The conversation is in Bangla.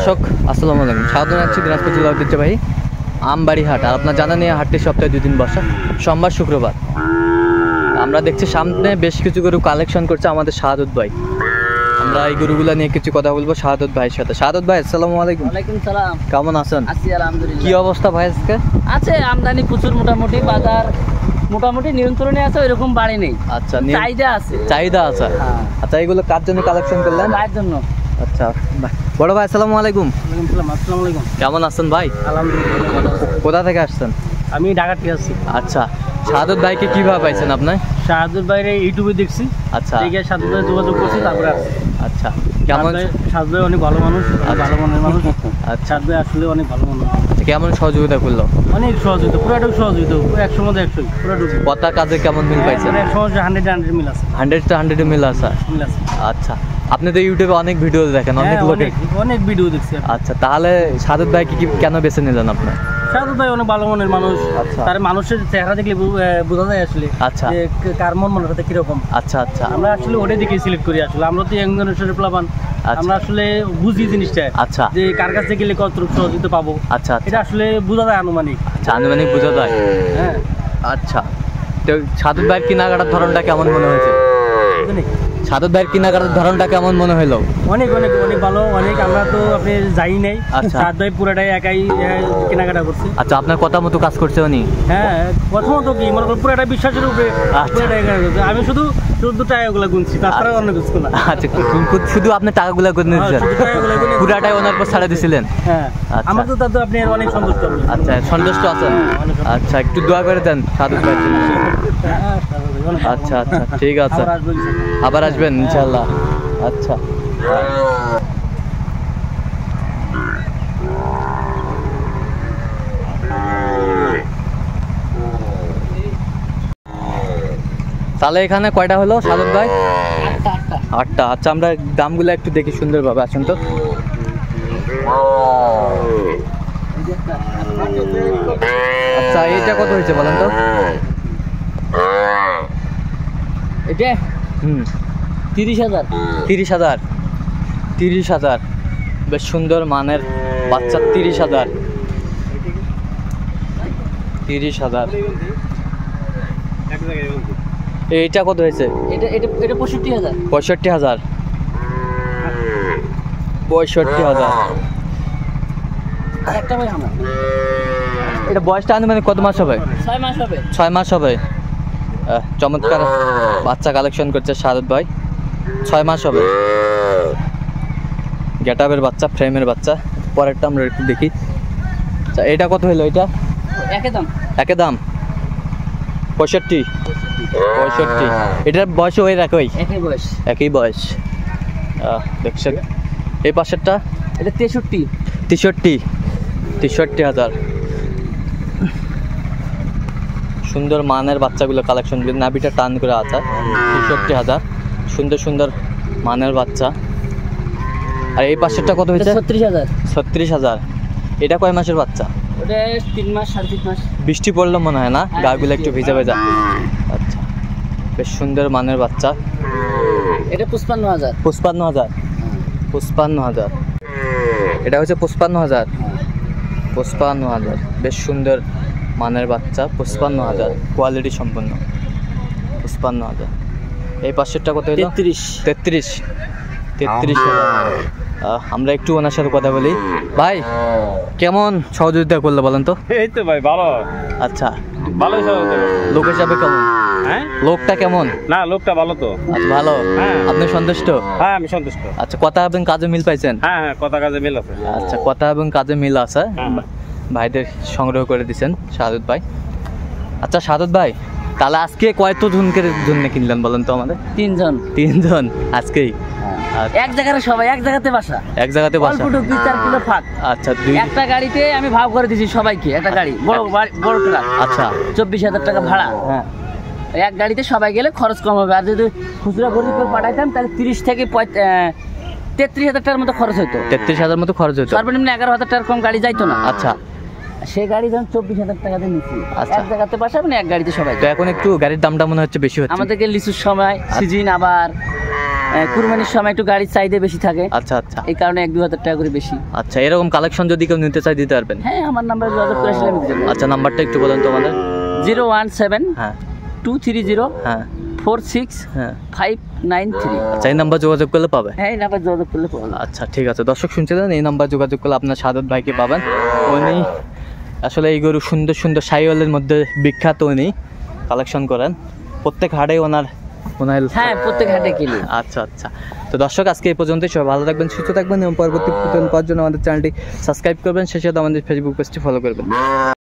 দর্শক আসসালামু আলাইকুম, স্বাগত জানাচ্ছি দিনাজপুর জেলা ঐতিহ্যবাহী আমবাড়ি হাট। আর আপনার জানা নিয়ে হাটটি সপ্তাহে 2 দিন বসা, সোমবার শুক্রবার। আমরা দেখছি সামনে বেশ কিছু গরু কালেকশন করছে আমাদের শাহাদত ভাই। আমরা এই গরুগুলো নিয়ে কিছু কথা বলবো শাহাদত ভাইয়ের সাথে। শাহাদত ভাই আসসালামু আলাইকুম। ওয়ালাইকুম সালাম। কেমন আছেন? আছি আলহামদুলিল্লাহ। কি অবস্থা ভাই আজকে? আছে আমদানি প্রচুর, মোটামুটি বাজার মোটামুটি নিয়ন্ত্রণে আছে, ওইরকম বাড়ি নেই। আচ্ছা, চাহিদা আছে। চাহিদা আছে। হ্যাঁ। আচ্ছা, এইগুলো কার জন্য কালেকশন করলেন? ভাইয়ের জন্য। আচ্ছা বড় ভাই আসসালামু আলাইকুম। ওয়ালাইকুম সালাম। আসসালামু আলাইকুম। কেমন আছেন ভাই? আলহামদুলিল্লাহ। কোথা থেকে আসছেন? আমি ঢাকা থেকে আসছি। আচ্ছা, শাহাদত ভাইকে কিভাবে পাইছেন আপনি? শাহাদুর বাইরে ইউটিউবে দেখছি। আচ্ছা, দেখে শাহাদুর ভাই যোগাযোগ করছি, তারপরে আসছি। আচ্ছা কেমন? শাহাদুর ভাই অনেক ভালো মানুষ, ভালো মনের মানুষ। আচ্ছা, শাহাদুর ভাই আসলে অনেক ভালো মানুষ। কেমন সহযোগিতা করলো? অনেক সহযোগিতা, পুরাটুকু সহযোগিতা, 100 মধ্যে 100 পুরাটুকু। কথা কাজে কেমন মিল পাইছেন? 100 মিল আছে। 100 মিল আছে। মিল আছে। আচ্ছা, আপনি তো ইউটিউবে অনেক ভিডিও দেখেন, অনেক লোকের। অনেক ভিডিও দেখছি। আচ্ছা, তাহলে শাহাদত ভাইকে কেন বেছে নিলেন আপনি? শাহাদত ভাই অনেক ভালো মনের মানুষ। আচ্ছা। তার মানুষের চেহারা দেখলে বোঝা যায় আসলে। আচ্ছা, যে কার মন মানসিকতা কিরকম। আচ্ছা আচ্ছা, আমরা আসলে ওটাই দেখে সিলেক্ট করি। আসলে আমরা তো ইয়াং জেনারেশনের প্লাবান, আচ্ছা। আমরা আসলে বুঝি জিনিসটা। আচ্ছা, যে কার কাছে গেলে কতটুকু সহযোগিতা পাবো। আচ্ছা এটা আসলে বোঝা যায় আনুমানিক। আচ্ছা, আনুমানিক বোঝা যায়। হ্যাঁ। আচ্ছা, তো শাহাদত ভাইয়ের কেনাকাটার ধরনটা কেমন মনে হয়েছে? শাহাদত ভাইয়ের কেনাকাটার ধরনটা কেমন মনে হলো? অনেক অনেক অনেক ভালো, অনেক। আমরা তো আপনি যাই নাই। আচ্ছা। শাহাদত ভাই পুরাটাই একাই কেনাকাটা করছে। আচ্ছা, আপনার কথা মতো কাজ করছে উনি? হ্যাঁ, প্রথমত কি মনে করো পুরাটাই বিশ্বাসের উপরে। পুরাটাই কেনাকাটা করছে। আমি শুধু 14 টাকাগুলো গুনছি, তাছাড়া অন্য কিছু না। আচ্ছা, শুধু আপনি টাকাগুলো গুনে দিয়েছেন? পুরাটাই ওনার উপর ছাড়া দিয়েছিলেন? হ্যাঁ। আমার তো তাতে আপনি অনেক সন্তুষ্ট। আচ্ছা, সন্তুষ্ট আছেন? আচ্ছা, একটু দোয়া করে দেন শাহাদত ভাইয়ের জন্য। আচ্ছা আচ্ছা, ঠিক আছে, আবার আসবেন ইনশাআল্লাহ। আচ্ছা, তাহলে এখানে কয়টা হলো শাহাদত ভাই? 8টা। আচ্ছা, আমরা দামগুলো একটু দেখি সুন্দরভাবে। আসুন তো। আচ্ছা, এইটা কত হয়েছে বলেন তো? এটা 30,000। 30,000। 30,000, বেশ সুন্দর মানের বাচ্চা। 30,000। 30,000। এইটা কত হয়েছে? এটা এটা এটা 65,000। 65,000। 65,000। একটা ভাই আমার। এটা বয়সটা আনুমানিক কত মাস হবে? 6 মাস হবে। 6 মাস হবে। চমৎকার বাচ্চা কালেকশন করছে শাহাদত ভাই। 6 মাস হবে। গেটআপের বাচ্চা, ফ্রেমের বাচ্চা। পরেরটা আমরা একটু দেখি। আচ্ছা, এটা কত হলো? এটা একই দাম। একই দাম। 65। 65। এটার বয়স ওই একই? একই বয়স। একই বয়স। দেখছেন এই পাশেরটা? এটা 63। 63। 63,000। সুন্দর মানের বাচ্চাগুলো কালেকশন, নাভিটা টান করে আছে। 63,000। সুন্দর সুন্দর মানের বাচ্চা। আর এই পাশেরটা কত হয়েছে? 36,000। 36,000। এটা কয় মাসের বাচ্চা? ওটা 3 মাস 3.5 মাস। বৃষ্টি পড়লো মনে হয় না, গাগুলো একটু ভিজা ভেজা। আচ্ছা, বেশ সুন্দর মানের বাচ্চা। এটা 55,000। 55,000। 55,000। এটা হচ্ছে 55,000। 55,000, বেশ সুন্দর মানের বাচ্চা। 55,000, কোয়ালিটি সম্পন্ন। 55,000। এই পাশেরটা কত হলো? 33। 33,000। আমরা একটু ওনার সাথে কথা বলি। ভাই, কেমন সহযোগিতা করলো বলেন তো? এই তো ভাই ভালো। আচ্ছা, ভালোই সহযোগিতা। লোক হিসাবে কেমন? হ্যাঁ, লোকটা কেমন? না লোকটা ভালো তো। আচ্ছা, ভালো। হ্যাঁ। আপনি সন্তুষ্ট? হ্যাঁ, আমি সন্তুষ্ট। আচ্ছা, কথা এবং কাজে মিল পাইছেন? হ্যাঁ হ্যাঁ, কথা কাজে মিল আছে। আচ্ছা, কথা এবং কাজে মিল আছে। ভাইদের সংগ্রহ করে দিয়েছেন শাহাদত ভাই। আচ্ছা শাহাদত ভাই, তাহলে আজকে কয়জনকে জন্য কিনলেন বলেন তো আমাদের? 3 জন। 3 জন আজকেই? এক জায়গায় সবাই এক জায়গাতে বাসা। এক জায়গাতে বাসা। অল্প 2-4 কিলো ফাঁক। আচ্ছা, একটা গাড়িতে আমি ভাগ করে দিয়েছি সবাইকে। একটা গাড়ি বড় বড় ট্রাক। আচ্ছা, 24,000 টাকা ভাড়া। হ্যাঁ, এক গাড়িতে সবাই গেলে খরচ কম হবে। আর যদি খুচরা গরিব করে পাঠাইতাম তাহলে 30 থেকে 33,000 টাকার মতো খরচ হতো। 33,000 মতো খরচ হতো। সর্বনিম্ন 11,000 টাকার কম গাড়ি যাইতো না। আচ্ছা, সে গাড়ি যখন 24,000 টাকা দিয়ে নিচ্ছি। আচ্ছা। এক জায়গাতে বাসা মানে এক গাড়িতে সবাই। তো এখন একটু গাড়ির দামটা মনে হচ্ছে বেশি হচ্ছে। আমাদেরকে লিচুর সময় সিজন, আবার কুরবানির সময় একটু গাড়ির চাহিদা বেশি থাকে, আচ্ছা আচ্ছা এই কারণে 1-2 হাজার টাকা করে বেশি। আচ্ছা, এরকম কালেকশন যদি কেউ নিতে চায় দিতে পারবেন? হ্যাঁ, আমার নাম্বার যোগাযোগ করে আসলে আমি দিতে পারবো। আচ্ছা, নাম্বারটা একটু বলেন তো আমাদের। 017 হ্যাঁ 230 হ্যাঁ 46 হ্যাঁ 593। আচ্ছা, এই নাম্বার যোগাযোগ করলে পাবে? হ্যাঁ, এই নাম্বার যোগাযোগ করলে পাবো। আচ্ছা ঠিক আছে, দর্শক শুনছিলেন, এই নাম্বার যোগাযোগ করলে আপনার সাদত ভাইকে পাবেন। উনি আসলে এই গরু সুন্দর সুন্দর সাইওয়ালের মধ্যে বিখ্যাত, উনি কালেকশন করেন প্রত্যেক হাটে ওনার। হ্যাঁ, প্রত্যেক হাটে কিনি। আচ্ছা আচ্ছা, তো দর্শক আজকে এই পর্যন্তই। সবাই ভালো থাকবেন, সুস্থ থাকবেন এবং পরবর্তী প্রতিদিন পাওয়ার জন্য আমাদের চ্যানেলটি সাবস্ক্রাইব করবেন, সেই সাথে আমাদের ফেসবুক পেজটি ফলো করবেন।